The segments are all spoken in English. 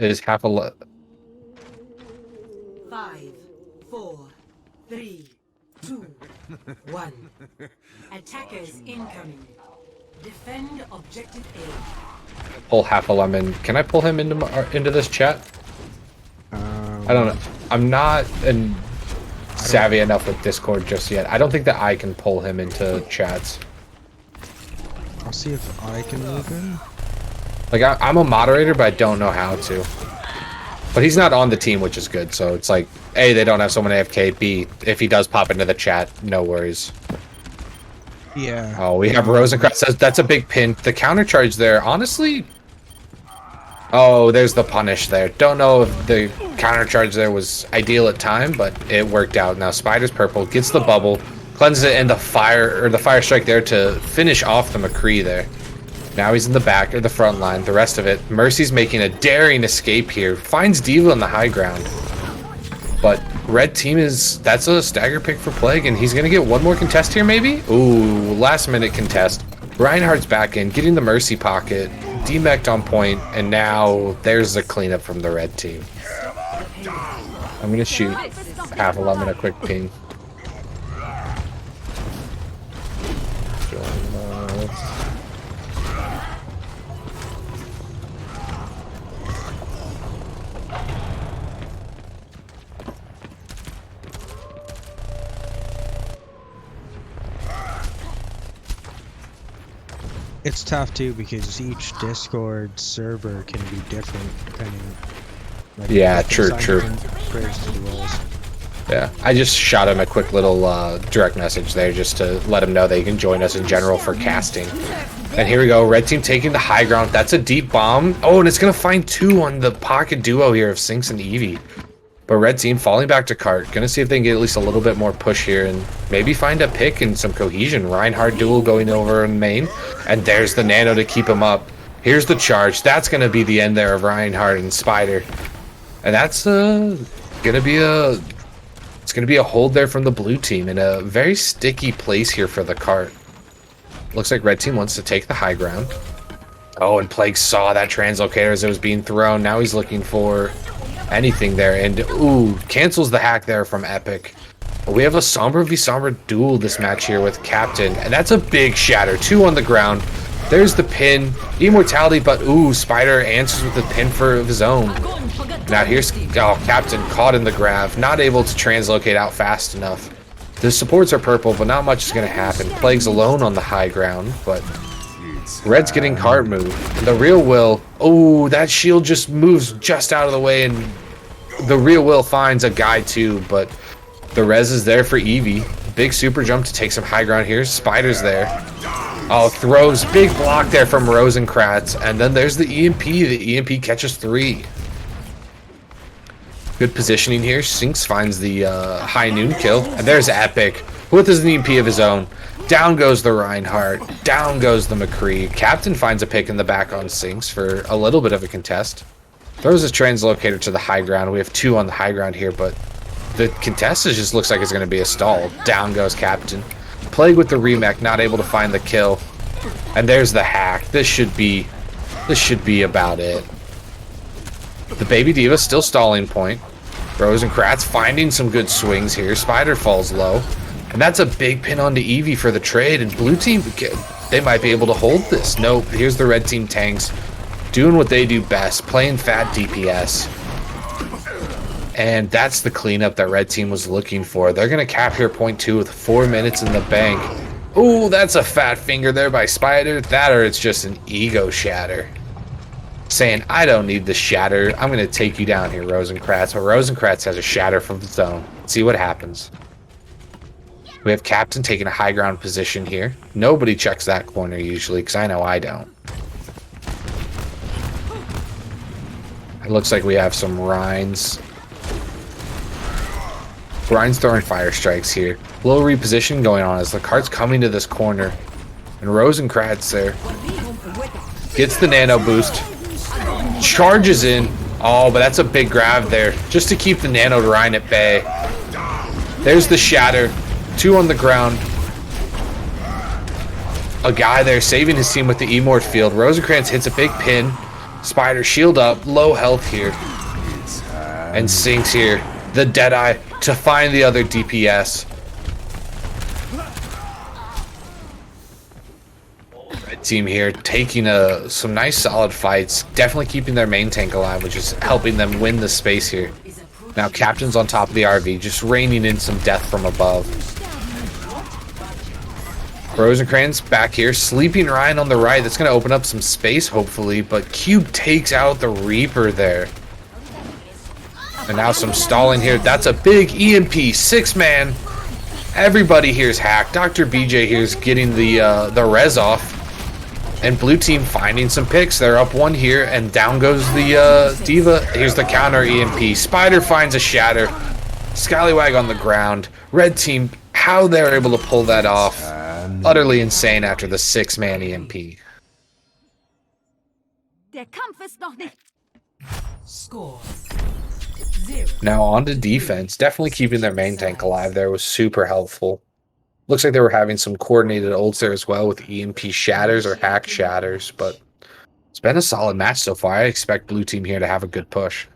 is half a 5, 4, 3, 2, 1. Attackers incoming. Defend objective A. pull half a lemon. Can I pull him into this chat? I don't know. I'm not savvy enough with Discord just yet. I don't think that I can pull him into chats. I'll see if I can move him. Like, I'm a moderator, but I don't know how to. But he's not on the team, which is good. So it's like, A, they don't have someone AFK. B, if he does pop into the chat, no worries. Yeah. Oh, we have Rosencrantz says that's a big pin. The counter charge there, honestly. Oh, there's the punish there. Don't know if the counter charge there was ideal at time, but it worked out. Now Spider's purple, gets the bubble, cleanses it, and the fire strike there to finish off the McCree there. Now he's in the back or the front line. The rest of it, Mercy's making a daring escape here. Finds Diva on the high ground, but red team that's a stagger pick for Plague, and he's gonna get one more contest here, maybe. Ooh, last minute contest. Reinhardt's back in, getting the Mercy pocket. D-mech'd on point, and now there's the cleanup from the red team. I'm gonna shoot half a lemon a quick ping. It's tough too because each Discord server can be different depending. Like, Yeah, true. Yeah, I just shot him a quick little direct message there just to let him know that he can join us in general for casting. And here we go, red team taking the high ground. That's a deep bomb. Oh, and it's gonna find two on the pocket duo here of Sinks and Eevee. But red team falling back to cart. Gonna see if they can get at least a little bit more push here and maybe find a pick and some cohesion. Reinhardt duel going over in main. And there's the nano to keep him up. Here's the charge. That's gonna be the end there of Reinhardt and Spider. And that's gonna be a hold there from the blue team in a very sticky place here for the cart. Looks like red team wants to take the high ground. Oh, and Plague saw that translocator as it was being thrown. Now he's looking for anything there, and ooh, cancels the hack there from Epic. We have a Sombra v Sombra duel this match here with Captain, and that's a big shatter. Two on the ground. There's the pin, immortality, but ooh, Spider answers with the pin of his own. Now here's Captain caught in the grav, not able to translocate out fast enough. The supports are purple, but not much is going to happen. Plague's alone on the high ground, but red's getting cart moved. The real will, oh, that shield just moves just out of the way, and the real will finds a guy too, but the res is there for Eevee. Big super jump to take some high ground here. Spider's there. Oh, throws, big block there from Rosencrantz, and then there's the EMP. The EMP catches 3. Good positioning here. Sinks finds the high noon kill, and there's Epic with his EMP of his own. Down goes the Reinhardt. Down goes the McCree. Captain finds a pick in the back on Sinks for a little bit of a contest. Throws his translocator to the high ground. We have 2 on the high ground here, but the contest just looks like it's going to be a stall. Down goes Captain. Plague with the remech, not able to find the kill. And there's the hack. This should be about it. The Baby Diva still stalling point. Rosencrantz finding some good swings here. Spider falls low. And that's a big pin onto Eevee for the trade. And blue team, they might be able to hold this. Nope, here's the red team tanks doing what they do best, playing fat DPS. And that's the cleanup that red team was looking for. They're going to cap here point 2 with 4 minutes in the bank. Ooh, that's a fat finger there by Spider. That or it's just an ego shatter. Saying, I don't need the shatter. I'm going to take you down here, Rosencrantz. But Rosencrantz has a shatter from the zone. See what happens. We have Captain taking a high ground position here. Nobody checks that corner usually, because I know I don't. It looks like we have some Rhines. Rhines throwing fire strikes here. A little reposition going on as the cart's coming to this corner. And Rosencrantz there. Gets the nano boost. Charges in. Oh, but that's a big grab there. Just to keep the nano Rhine at bay. There's the shatter. 2 on the ground. A guy there saving his team with the Emort field. Rosencrantz hits a big pin. Spider shield up, low health here. And Sinks here, the Deadeye, to find the other DPS. Red team here taking some nice solid fights, definitely keeping their main tank alive, which is helping them win the space here. Now Captain's on top of the RV, just raining in some death from above. Rosencrantz back here, sleeping Ryan on the right. That's going to open up some space, hopefully, but Cube takes out the Reaper there. And now some stalling here. That's a big EMP, 6-man. Everybody here is hacked. Dr. BJ here is getting the res off. And blue team finding some picks. They're up 1 here, and down goes the Diva. Here's the counter EMP. Spider finds a shatter. Scallywag on the ground. Red team, how they're able to pull that off. Utterly insane after the 6-man EMP. Der Kampf ist noch nicht. Score 0. Now on to defense. Definitely keeping their main tank alive there was super helpful. Looks like they were having some coordinated ults there as well with EMP shatters or hack shatters, but it's been a solid match so far. I expect blue team here to have a good push.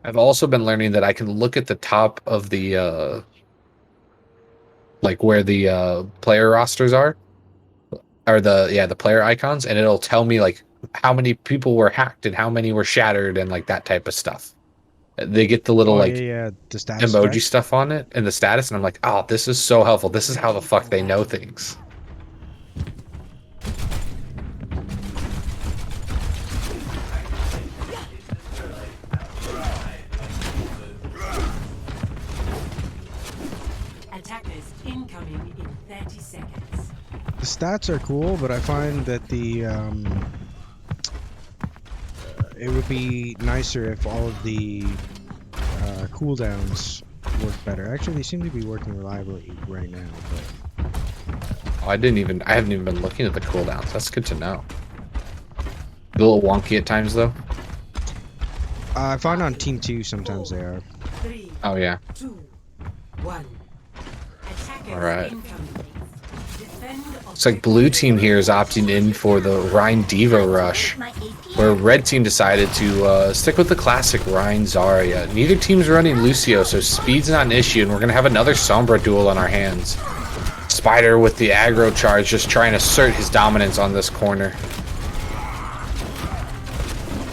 I've also been learning that I can look at the top of the like where the player rosters are, or the player icons, and it'll tell me like how many people were hacked and how many were shattered and like that type of stuff. They get the little the status emoji effect stuff on it and the status, and I'm like, oh, this is so helpful. This is how the fuck they know things. Attackers incoming in 30 seconds. The stats are cool, but I find that it would be nicer if all of the cooldowns work better. Actually, they seem to be working reliably right now. But I haven't even been looking at the cooldowns. That's good to know. A little wonky at times though. I find on Team 2 sometimes they are. 3, Oh yeah. 2, 1. Attackers Alright. incoming. Defend Looks like blue team here is opting in for the Rhine Diva rush, where red team decided to stick with the classic Rhine Zarya. Neither team's running Lucio, so speed's not an issue, and we're going to have another Sombra duel on our hands. Spider with the aggro charge, just trying to assert his dominance on this corner.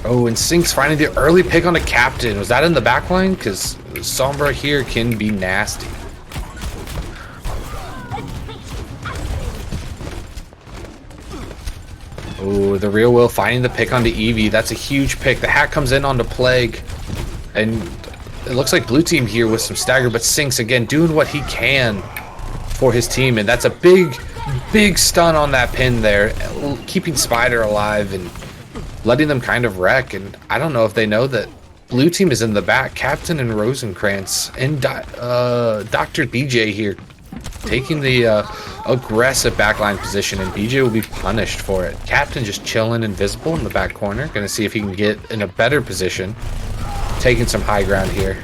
Oh, and Sinks finding the early pick on the Captain. Was that in the backline? Because Sombra here can be nasty. Oh, the Real Will finding the pick onto Eevee. That's a huge pick. The hack comes in onto Plague. And it looks like blue team here with some stagger, but Sinks again doing what he can for his team. And that's a big stun on that pin there, keeping Spider alive and letting them kind of wreck. And I don't know if they know that blue team is in the back. Captain and Rosencrantz and Dr. BJ here taking the aggressive backline position, and BJ will be punished for it. Captain just chilling invisible in the back corner. Gonna see if he can get in a better position. Taking some high ground here.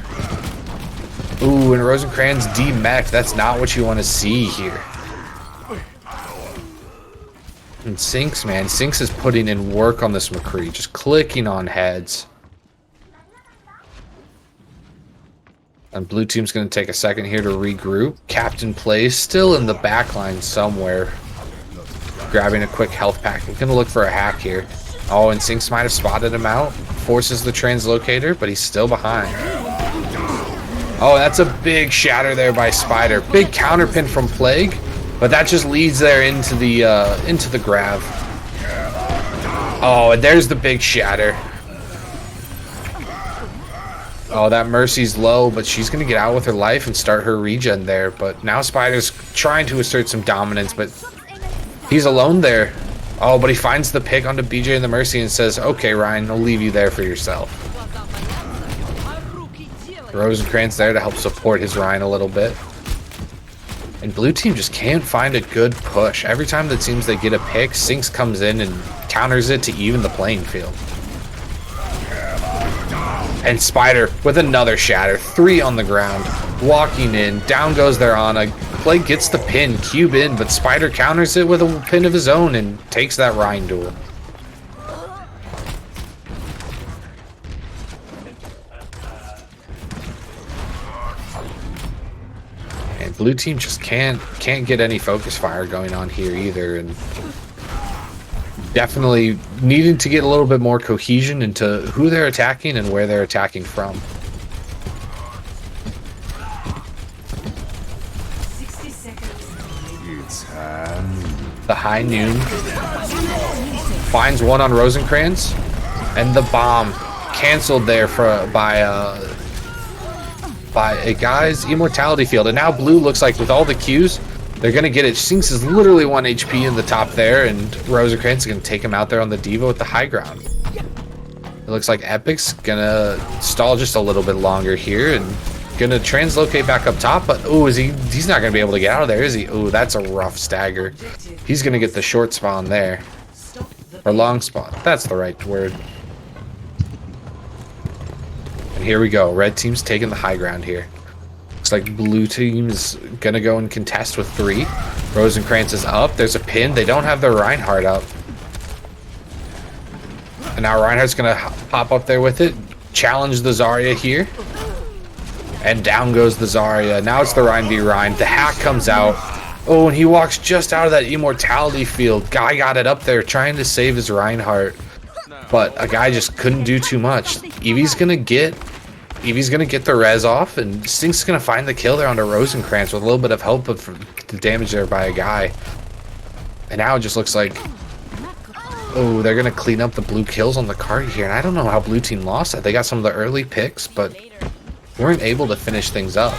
Ooh, and Rosencrantz demeched. That's not what you want to see here. And Sinks, man. Sinks is putting in work on this McCree. Just clicking on heads. And blue team's going to take a second here to regroup. Captain plays still in the back line somewhere. Grabbing a quick health pack. We're going to look for a hack here. Oh, and Sinks might have spotted him out. Forces the translocator, but he's still behind. Oh, that's a big shatter there by Spider. Big counterpin from Plague, but that just leads there into the grab. Oh, and there's the big shatter. Oh, that Mercy's low, but she's going to get out with her life and start her regen there. But now Spider's trying to assert some dominance, but he's alone there. Oh, but he finds the pick onto BJ and the Mercy and says, okay, Ryan, I'll leave you there for yourself. Rosencrantz there to help support his Ryan a little bit. And blue team just can't find a good push. Every time that seems they get a pick, Sinks comes in and counters it to even the playing field. And Spider with another shatter. 3 on the ground. Walking in. Down goes their Ana. Plague gets the pin, cube in, but Spider counters it with a pin of his own and takes that Rhine duel. And blue team just can't get any focus fire going on here either, and definitely needing to get a little bit more cohesion into who they're attacking and where they're attacking from. 60 seconds. The high noon finds one on Rosencrantz, and the bomb canceled there by a guy's immortality field. And now blue looks like with all the Qs, they're gonna get it. Sinks is literally 1 HP in the top there, and Rosencrantz is gonna take him out there on the Diva with the high ground. It looks like Epic's gonna stall just a little bit longer here and gonna translocate back up top, but oh, he's not gonna be able to get out of there, is he? Oh, that's a rough stagger. He's gonna get the short spawn there. Or long spawn. That's the right word. And here we go. Red team's taking the high ground here. Looks like blue team's gonna go and contest with 3. Rosencrantz is up. There's a pin. They don't have their Reinhardt up. And now Reinhardt's gonna pop up there with it. Challenge the Zarya here. And down goes the Zarya. Now it's the Rhine v Rhine. The hack comes out. Oh, and he walks just out of that immortality field. Guy got it up there trying to save his Reinhardt. But a guy just couldn't do too much. Eevee's gonna get the res off, and Stink's gonna find the kill there onto Rosencrantz with a little bit of help of the damage there by a guy. And now it just looks like, oh, they're gonna clean up the blue kills on the card here. And I don't know how blue team lost that. They got some of the early picks, but weren't able to finish things up.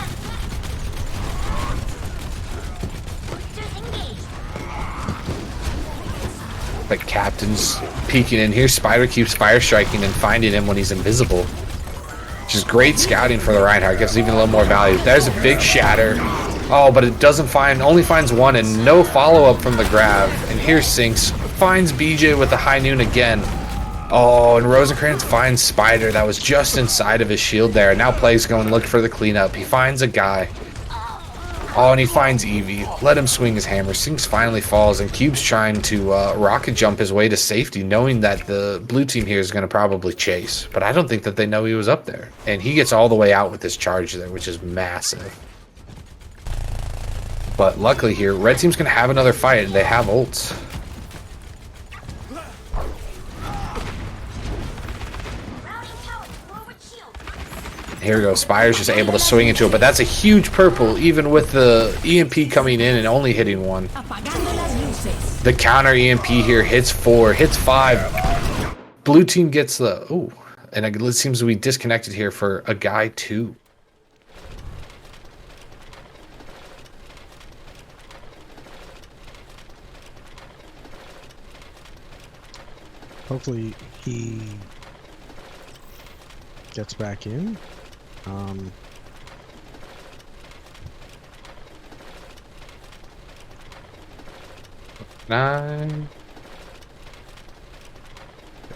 But Captain's peeking in here. Spider keeps fire striking and finding him when he's invisible. Which is great scouting for the Reinhardt. Gives even a little more value. There's a big shatter. Oh, but it doesn't find, only finds one and no follow-up from the grab. And here Sinks finds BJ with the high noon again. Oh, and Rosencrantz finds Spider. That was just inside of his shield there. Now Plague's going to look for the cleanup. He finds a guy. Oh, and he finds Eevee. Let him swing his hammer. Sinks finally falls, and Cube's trying to rocket jump his way to safety, knowing that the blue team here is going to probably chase. But I don't think that they know he was up there. And he gets all the way out with this charge there, which is massive. But luckily here, red team's going to have another fight, and they have ults. Here we go. Spire's just able to swing into it, but that's a huge purple, even with the EMP coming in and only hitting one. The counter EMP here hits 4, hits 5. Blue team gets the... Oh, and it seems to be disconnected here for a guy too. Hopefully he gets back in.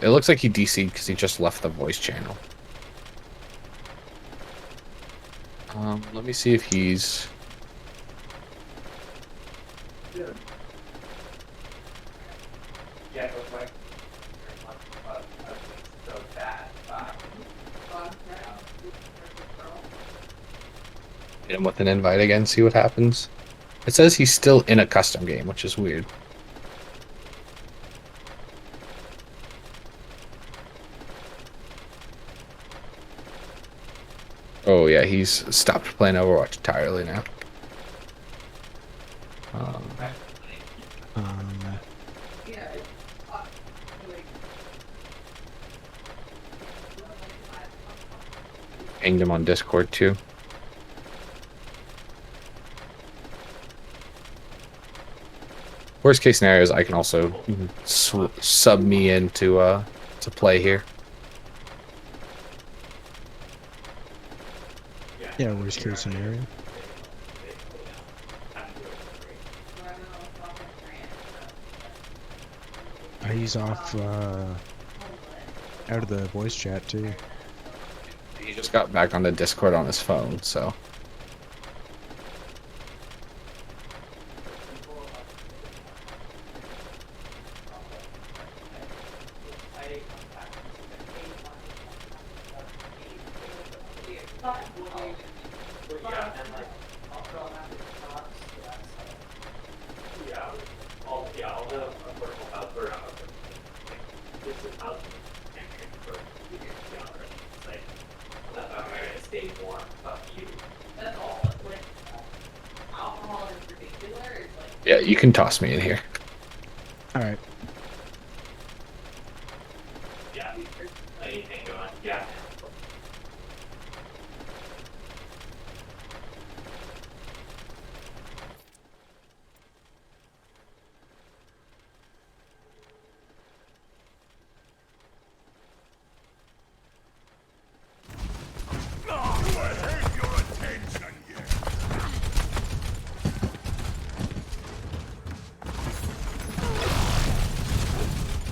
It looks like he DC'd because he just left the voice channel. Let me see if he's... Hit him with an invite again, see what happens. It says he's still in a custom game, which is weird. Oh yeah, he's stopped playing Overwatch entirely now. Pinged him on Discord too. Worst case scenario is I can also sub me in to play here. Yeah, worst case scenario. He's off out of the voice chat too. He just got back on the Discord on his phone, so. Yeah, you can toss me in here. All right.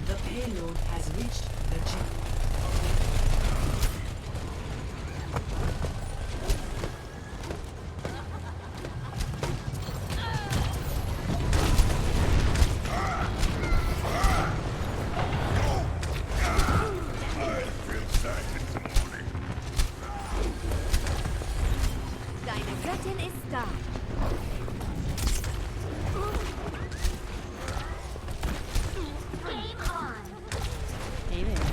The payload has reached the chip. Deine Göttin ist da. Game on. Hey there.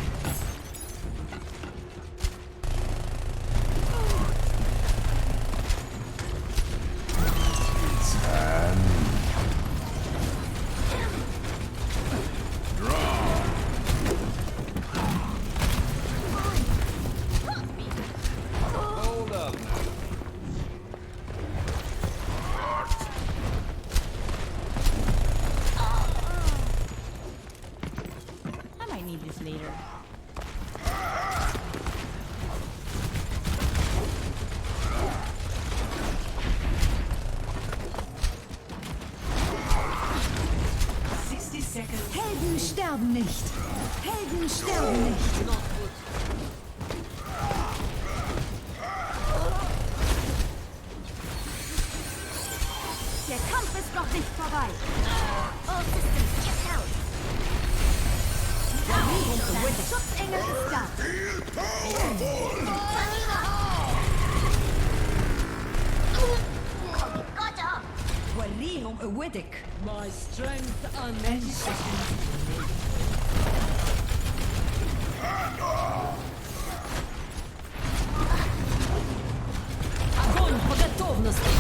I might need this later. Helden sterben nicht. Helden sterben nicht. Der Kampf ist noch nicht vorbei. All systems checked out. Der Schutzengel ist da. Guerrero Awedic. My strength unmatched. Огонь по готовности.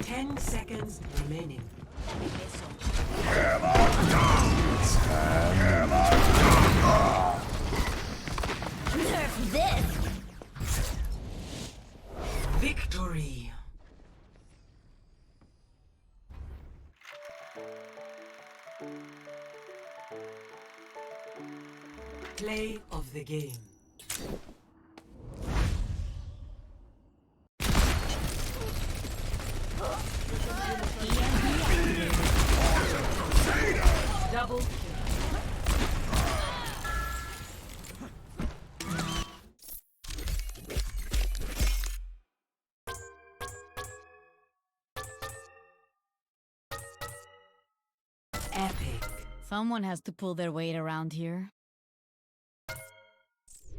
10 seconds remaining. Nerf this. Victory. Play of the game. Double kill. Epic. Someone has to pull their weight around here.